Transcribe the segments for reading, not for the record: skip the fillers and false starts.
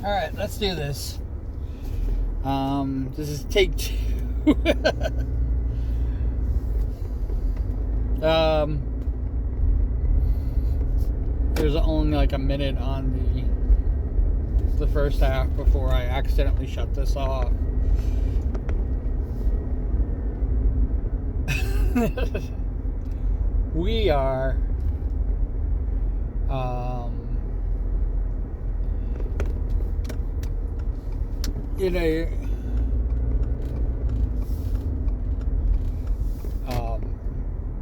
Alright, let's do this. This is take 2. There's only like a minute on the first half before I accidentally shut this off. We are in a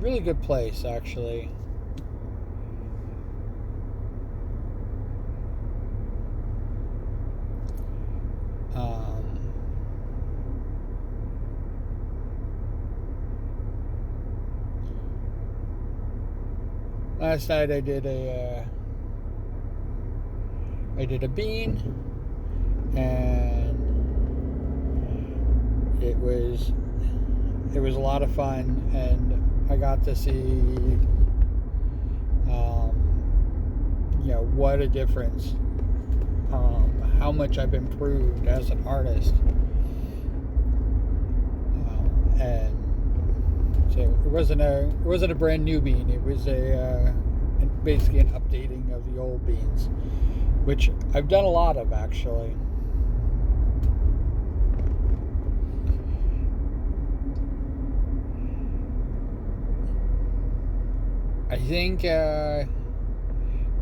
really good place, actually. Last night I did a bean, and it was a lot of fun, and I got to see what a difference, how much I've improved as an artist, and so it wasn't a brand new bean. It was basically an updating of the old beans, which I've done a lot of, actually. I think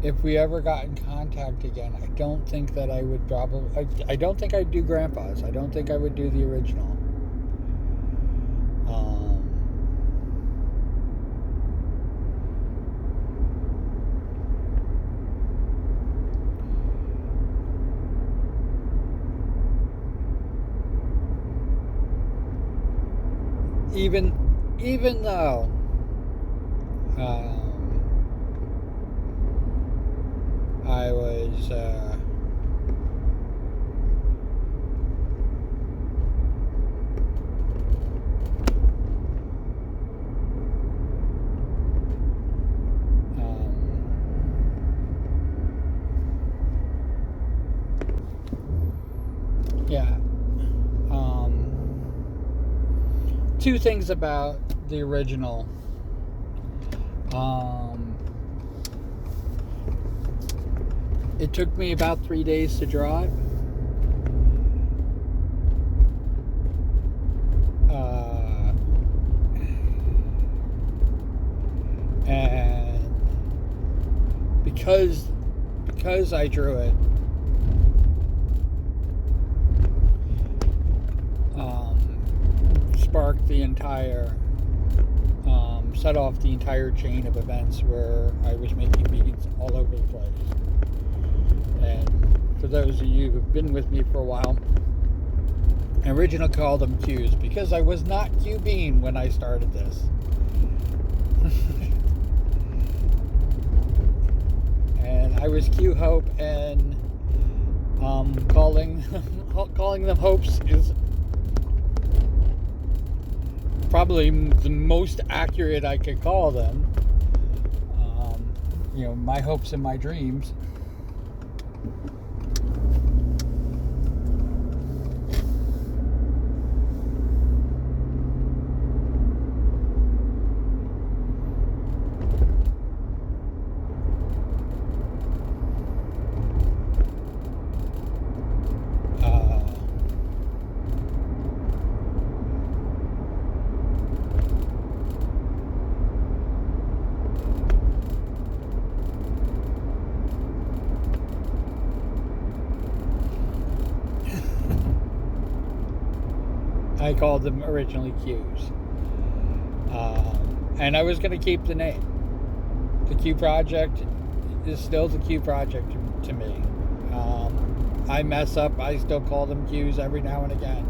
if we ever got in contact again, I don't think that I would I don't think I'd do Grandpa's. I don't think I would do the original. Even though I was two things about the original. It took me about 3 days to draw it. And because I drew it, sparked the entire, set off the entire chain of events where I was making beans all over the place. And for those of you who've been with me for a while, I originally called them Q's because I was not Q Bean when I started this. And I was Q Hope, and calling them Hopes is probably the most accurate I could call them. My hopes and my dreams. I called them originally Q's. And I was going to keep the name. The Q Project is still the Q Project to me. I mess up. I still call them Q's every now and again.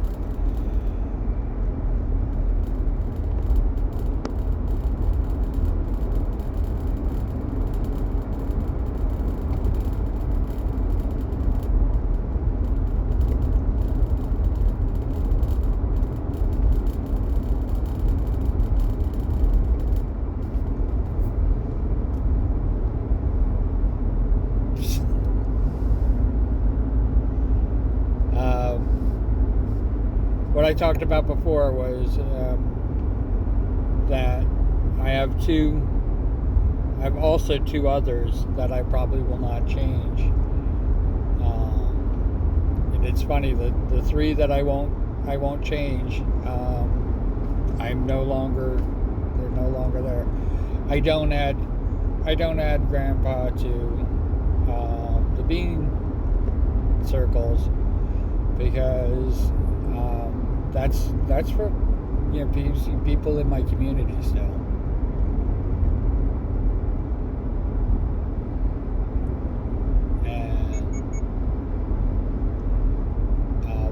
what I talked about before was that I have also two others that I probably will not change. And it's funny, the three that I won't change. They're no longer there. I don't add Grandpa to the bean circles because that's for people in my community still.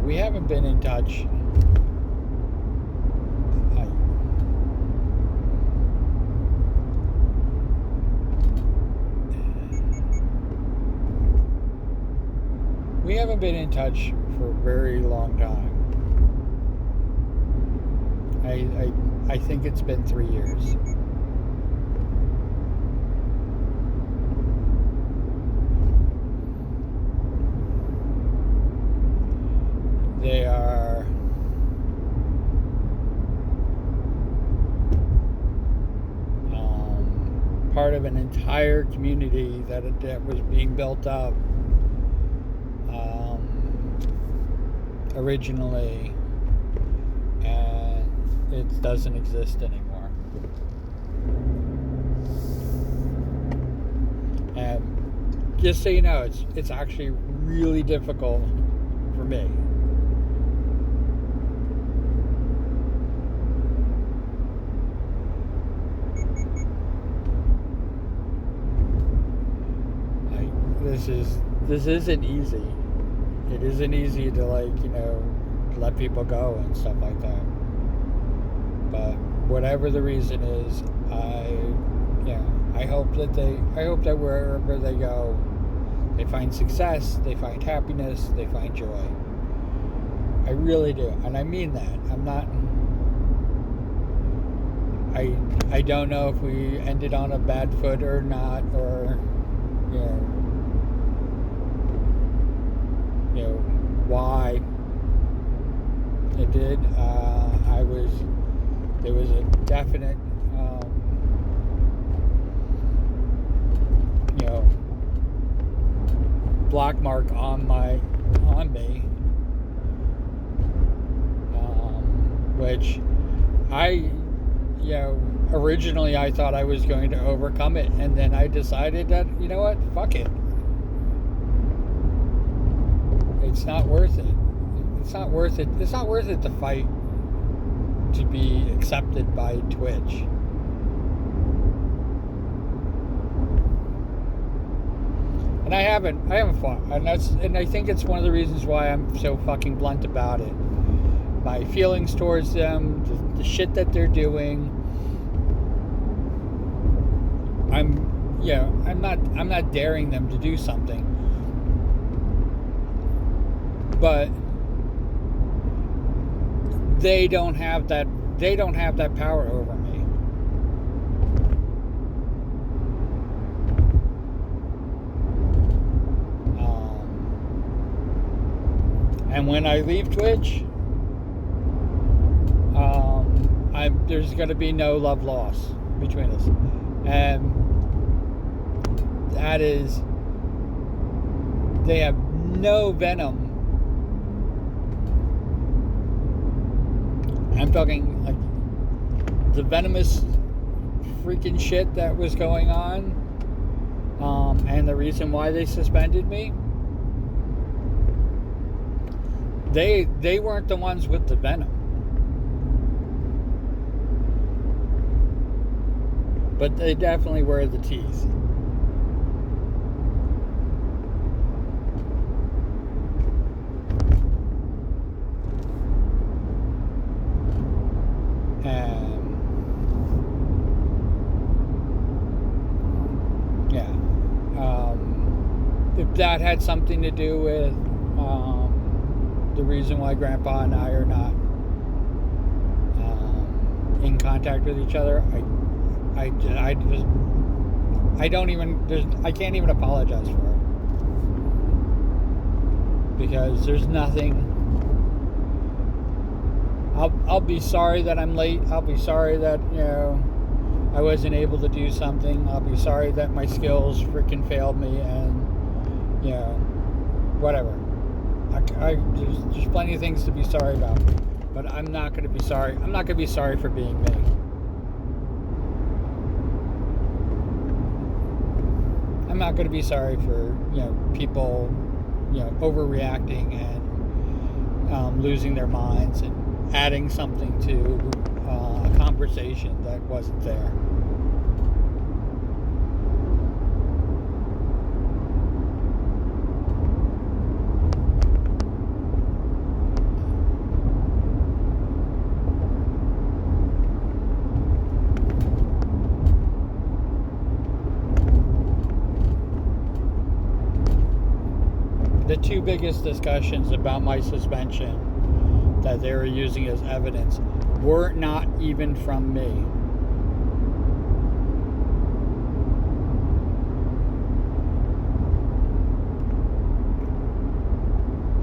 We haven't been in touch. We haven't been in touch for a very long time. I think it's been 3 years. They are part of an entire community that was being built up originally, and it doesn't exist anymore. And just so you know, it's actually really difficult for me. This isn't easy. It isn't easy to let people go and stuff like that. But whatever the reason is, I hope that wherever they go, they find success, they find happiness, they find joy. I really do, and I mean that. I'm not. I don't know if we ended on a bad foot or not, or why it did. There was a definite black mark on me, which originally I thought I was going to overcome it, and then I decided that, you know what, fuck it. It's not worth it. It's not worth it. It's not worth it to fight to be accepted by Twitch. And I haven't fought, and I think it's one of the reasons why I'm so fucking blunt about it. My feelings towards them, the shit that they're doing. I'm not daring them to do something. But they don't have that power over me. And when I leave Twitch, there's going to be no love lost between us. And that is, they have no venom. I'm talking like the venomous freaking shit that was going on, and the reason why they suspended me. They weren't the ones with the venom, but they definitely were the teeth. If that had something to do with the reason why Grandpa and I are not in contact with each other, I can't even apologize for it, because there's nothing I'll be sorry that I'm late. I'll be sorry that, I wasn't able to do something. I'll be sorry that my skills freaking failed me, and whatever. There's plenty of things to be sorry about, but I'm not going to be sorry. I'm not going to be sorry for being me. I'm not going to be sorry for people overreacting and losing their minds and adding something to a conversation that wasn't there. The two biggest discussions about my suspension that they were using as evidence were not even from me.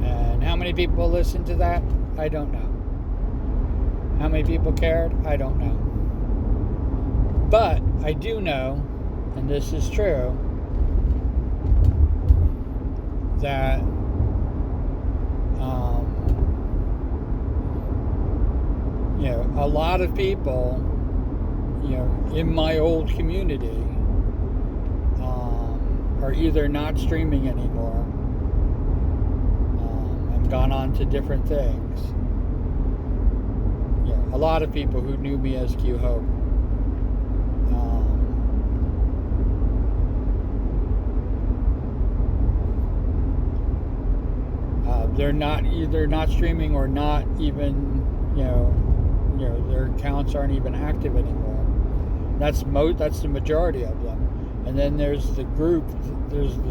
And how many people listened to that? I don't know. How many people cared? I don't know. But I do know, and this is true, that a lot of people in my old community are either not streaming anymore and gone on to different things. A lot of people who knew me as Q Hope. They're not streaming, or not even their accounts aren't even active anymore. That's the majority of them. And then there's the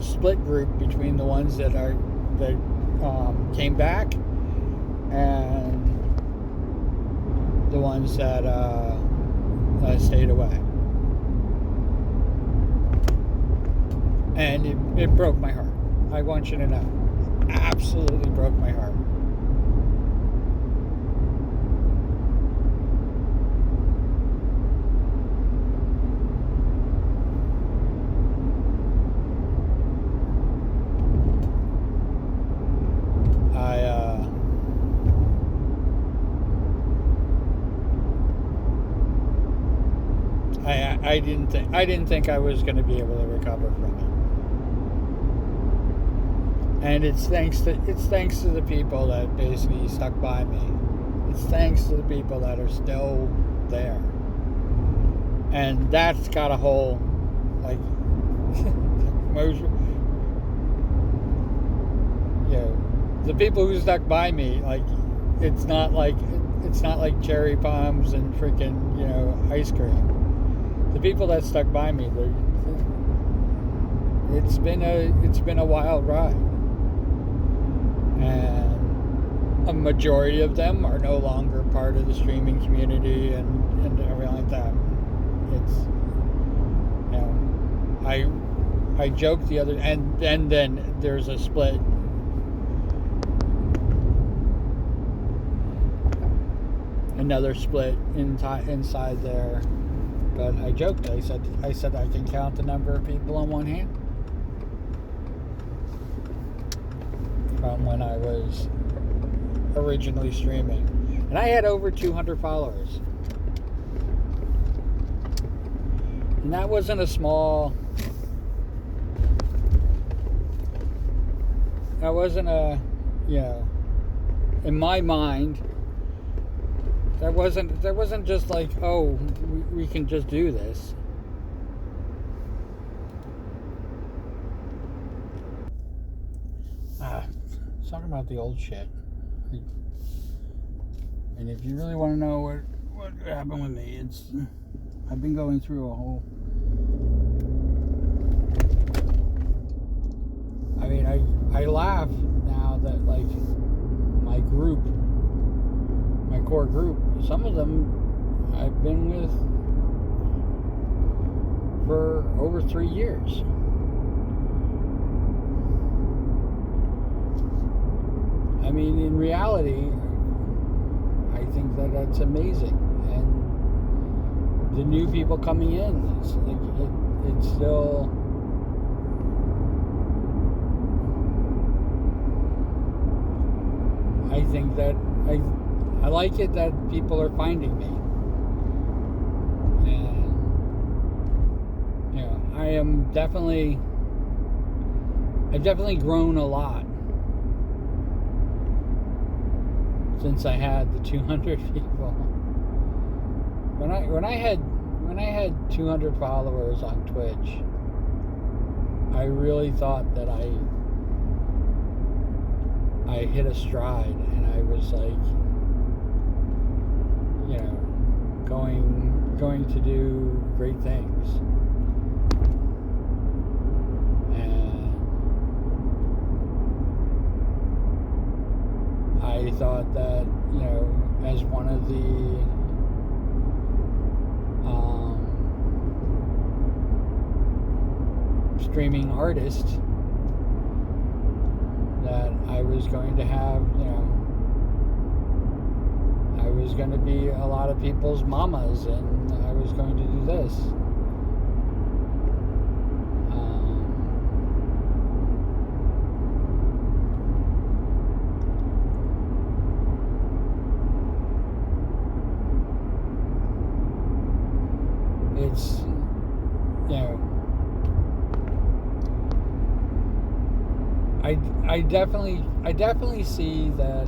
split group between the ones that came back and the ones that stayed away. And it broke my heart. I want you to know. Absolutely broke my heart. I didn't think I was going to be able to recover from it. And it's thanks to the people that basically stuck by me. It's thanks to the people that are still there. And that's got a whole the people who stuck by me, it's not like cherry bombs and freaking ice cream. The people that stuck by me, it's been a wild ride. And a majority of them are no longer part of the streaming community and everything like that. It's I joked the other, and then there's a split. Another split inside there. But I joked. I said I can count the number of people on one hand from when I was originally streaming, and I had over 200 followers, and that wasn't a small. That wasn't a, in my mind. That wasn't just like, oh, we can just do this. Talking about the old shit. And if you really want to know what happened with me, I've been going through a whole. I mean, I laugh now that my group. My core group, some of them I've been with for over 3 years. I mean, in reality, I I think that that's amazing. And the new people coming in, it's like it's still. I think that I like it that people are finding me. And I've definitely grown a lot since I had the 200 people. When I had 200 followers on Twitch, I really thought that I hit a stride, and I was like, going to do great things. And I thought that, as one of the streaming artists, that I was going to have, I was going to be a lot of people's mamas, and I was going to do this. It's, I definitely see that.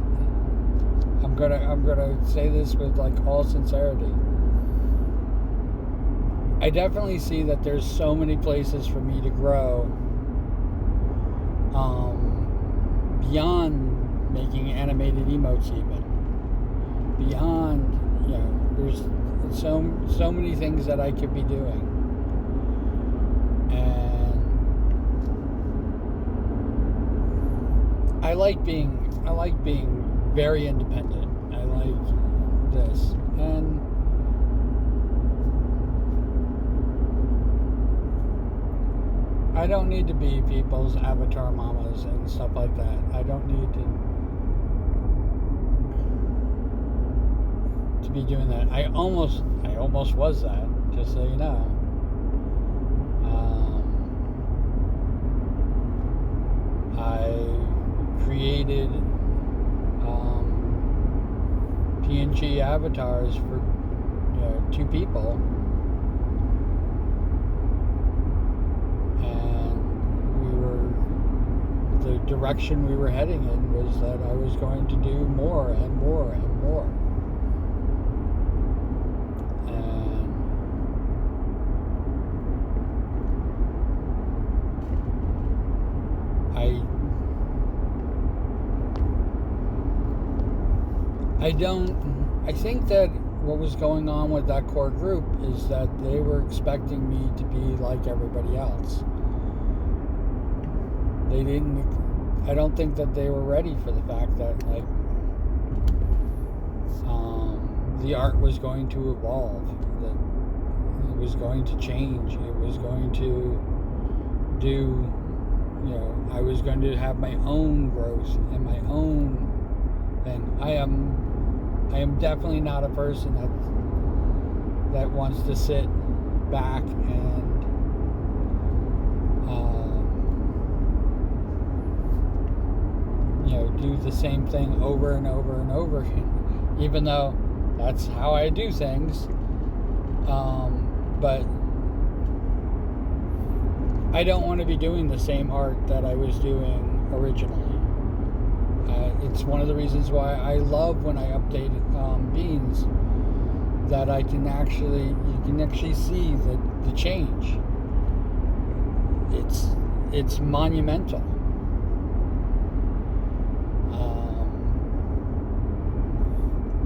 I'm gonna say this with like all sincerity. I definitely see that there's so many places for me to grow, beyond making animated emotes, even beyond, there's so many things that I could be doing. And I like being very independent. I like this. And I don't need to be people's avatar mamas and stuff like that. I don't need to be doing that. I almost was that, just so you know. I created PNG avatars for 2 people, and the direction we were heading in was that I was going to do more and more and more. And I think that what was going on with that core group is that they were expecting me to be like everybody else. I don't think that they were ready for the fact that, like, the art was going to evolve, that it was going to change, it was going to do, I was going to have my own growth and my own thing. I am definitely not a person that wants to sit back and do the same thing over and over and over again, even though that's how I do things. But I don't want to be doing the same art that I was doing originally. It's one of the reasons why I love when I update Beans, that you can actually see the change. It's monumental.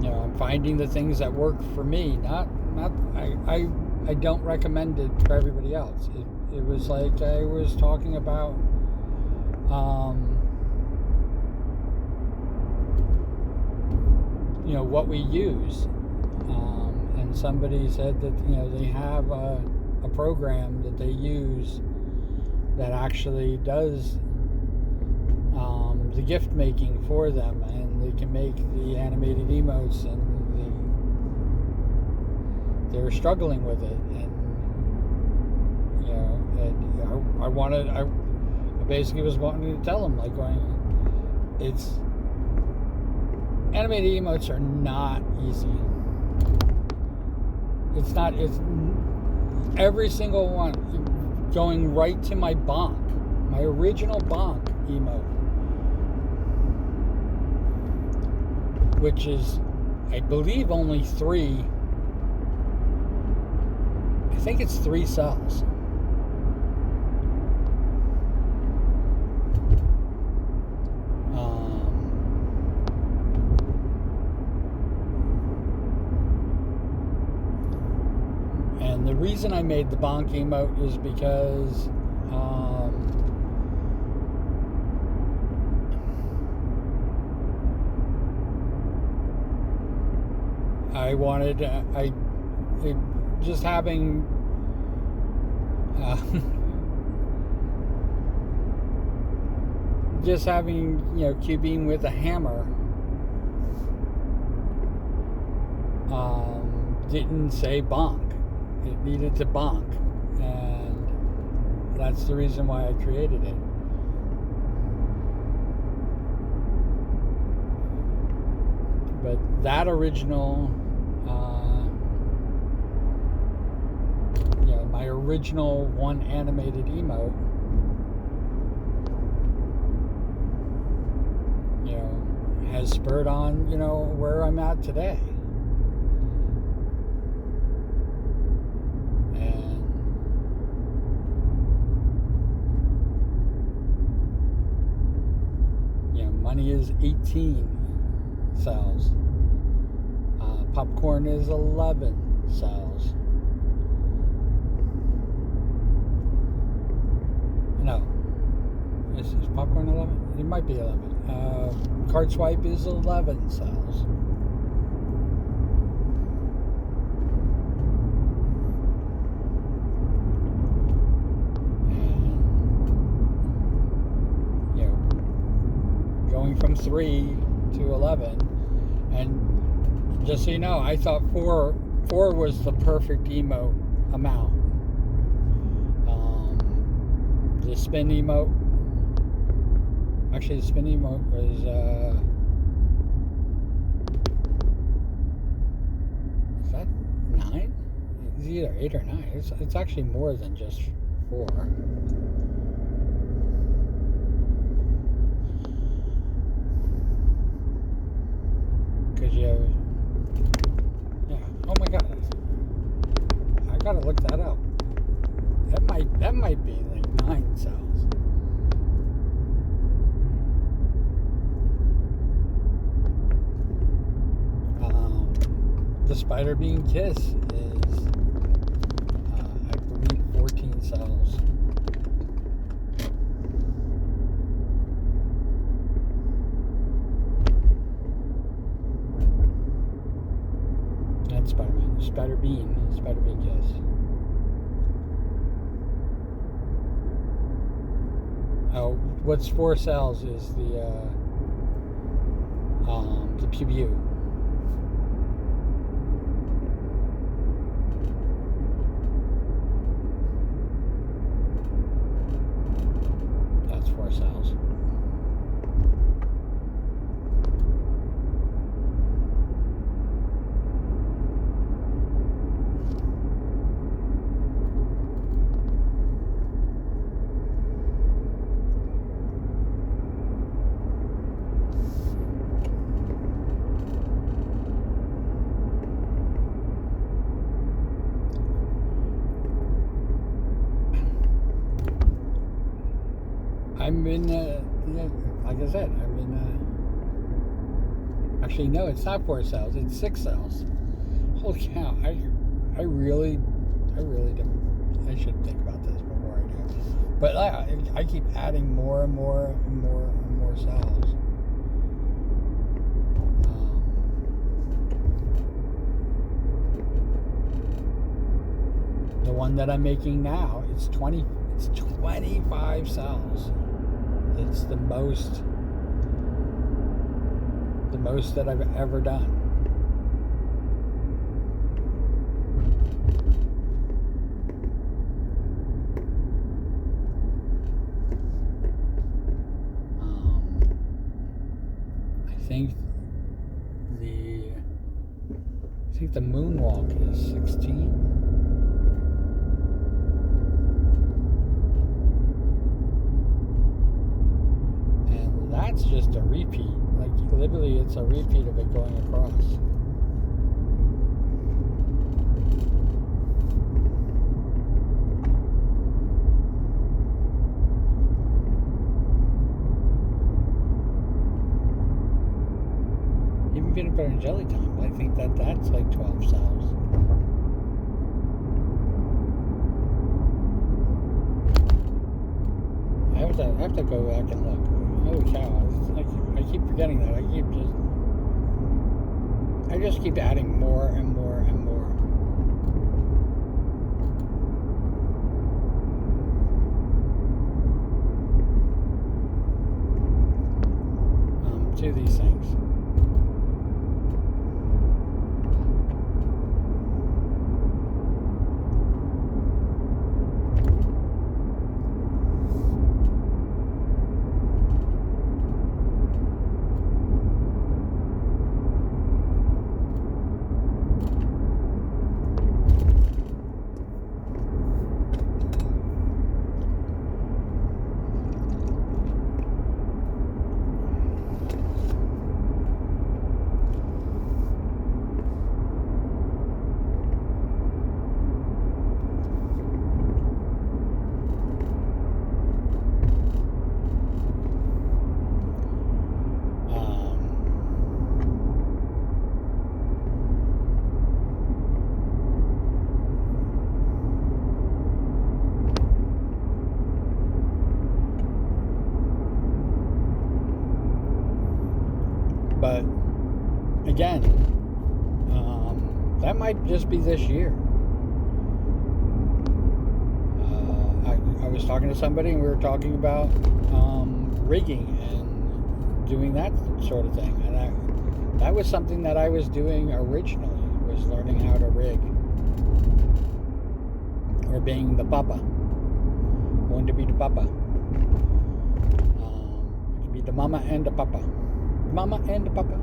I'm finding the things that work for me. I don't recommend it for everybody else. It was like I was talking about. What we use, and somebody said that they have a program that they use that actually does the gift making for them, and they can make the animated emotes, and they're struggling with it, and I basically was wanting to tell them, like, it's animated emotes are not easy. It's not. It's every single one going right to my bonk, my original bonk emote, which is, I believe, only 3. I think it's 3 cells. And the reason I made the bonk emote is because I wanted just having cubing with a hammer didn't say bonk. It needed to bonk, and that's the reason why I created it. But that original, my original one animated emote, has spurred on, where I'm at today. And money is 18 cells. Popcorn is 11 cells. No. Is popcorn 11? It might be 11. Card swipe is 11 cells. And, going from 3 to 11, and just so you know, I thought 4 was the perfect emote amount. The spin emote, actually the spin emote was is that 9? It's either 8 or 9. It's actually more than just 4. Because you have, oh my god, I gotta look that up. That might be like 9 cells. The spider being kiss is, I believe, 14 cells. That's spider bean kiss. Oh, what's 4 cells is the Commute. That's 4 cells. I'm in, like I said, I'm in, actually, no, it's not 4 cells, it's 6 cells. Holy cow, I really don't, I should think about this before I do. But I keep adding more and more and more and more cells. The one that I'm making now, it's 25 cells. It's the most that I've ever done. I think the moonwalk is 16. And that's just a repeat. Like literally it's a repeat of it going across. Even peanut butter and jelly time, but I think that's like 12 cells. I have to go back and look. Holy cow! I keep forgetting that. I just keep adding more and more and more. To these things. But again, that might just be this year. I was talking to somebody and we were talking about rigging and doing that sort of thing. And that was something that I was doing originally, was learning how to rig. Or being the papa. Going to be the papa. I can be the mama and the papa. Mama and Papa.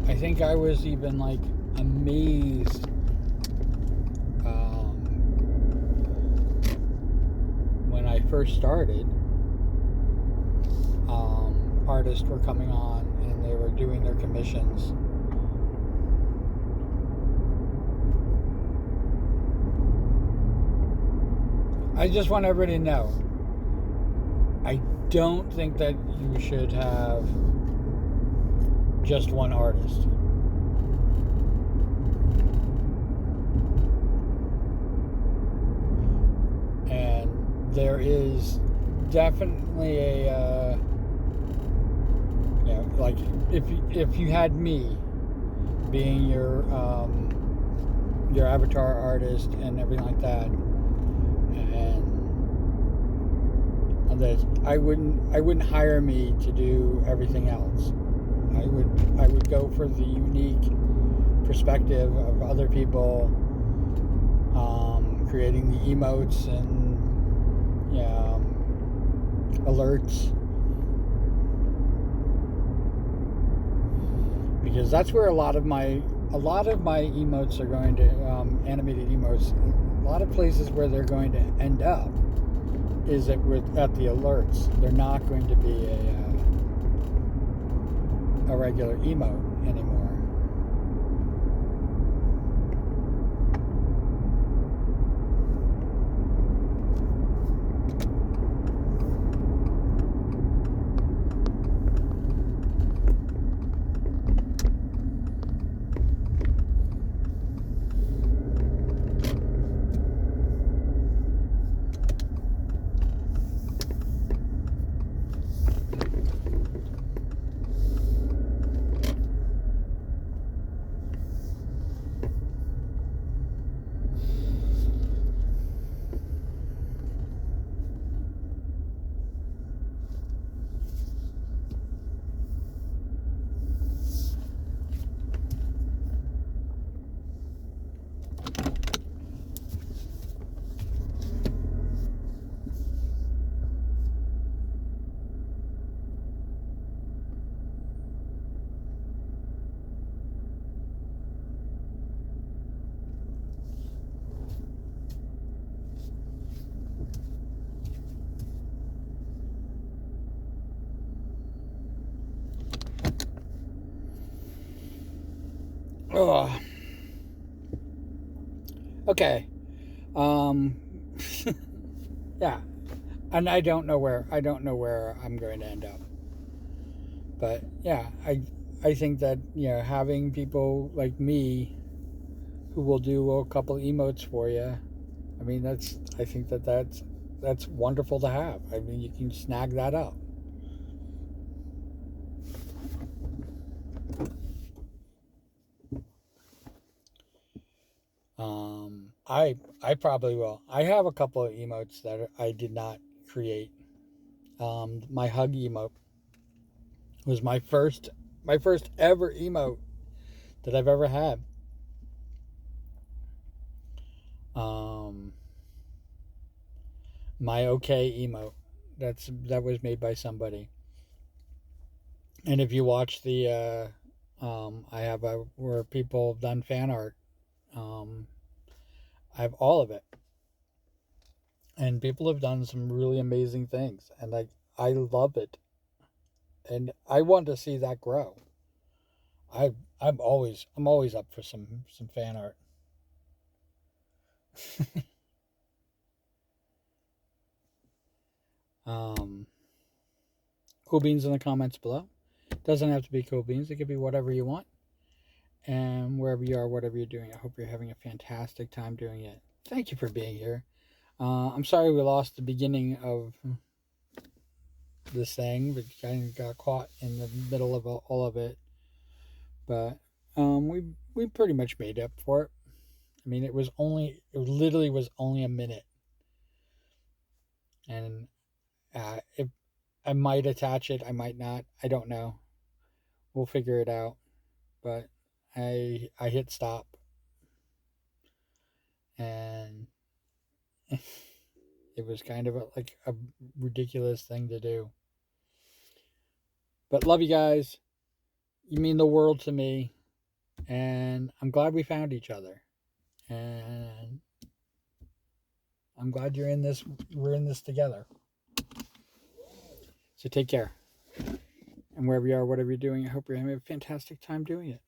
I think I was even like amazed when I first started. Artists were coming on and they were doing their commissions. I just want everybody to know, I don't think that you should have just one artist. And there is definitely a like if you had me being your avatar artist and everything like that, and that I wouldn't hire me to do everything else. I would go for the unique perspective of other people, creating the emotes and alerts. Because that's where a lot of my emotes are going to, animated emotes, a lot of places where they're going to end up is at the alerts. They're not going to be a regular emote anymore. Oh, okay. Um, yeah, and I don't know where I'm going to end up. But yeah, I think that having people like me who will do a couple emotes for you. I mean, I think that's wonderful to have. I mean, you can snag that up. I probably will. I have a couple of emotes that I did not create. My hug emote was my first ever emote that I've ever had. Um, my okay emote that was made by somebody. And if you watch I have a where people have done fan art. Um, I have all of it, and people have done some really amazing things, and I love it, and I want to see that grow. I I'm always up for some fan art. um, cool beans in the comments below. Doesn't have to be cool beans. It could be whatever you want, and wherever you are, whatever you're doing. I hope you're having a fantastic time doing it. Thank you for being here. I'm sorry we lost the beginning of this thing, but kind of got caught in the middle of all of it. But we pretty much made up for it. I mean, it literally was only a minute, and if I might attach it, I might not. I don't know. We'll figure it out. But I hit stop, and it was kind of like a ridiculous thing to do. But love you guys. You mean the world to me, and I'm glad we found each other. And I'm glad you're in this. We're in this together. So take care. And wherever you are, whatever you're doing, I hope you're having a fantastic time doing it.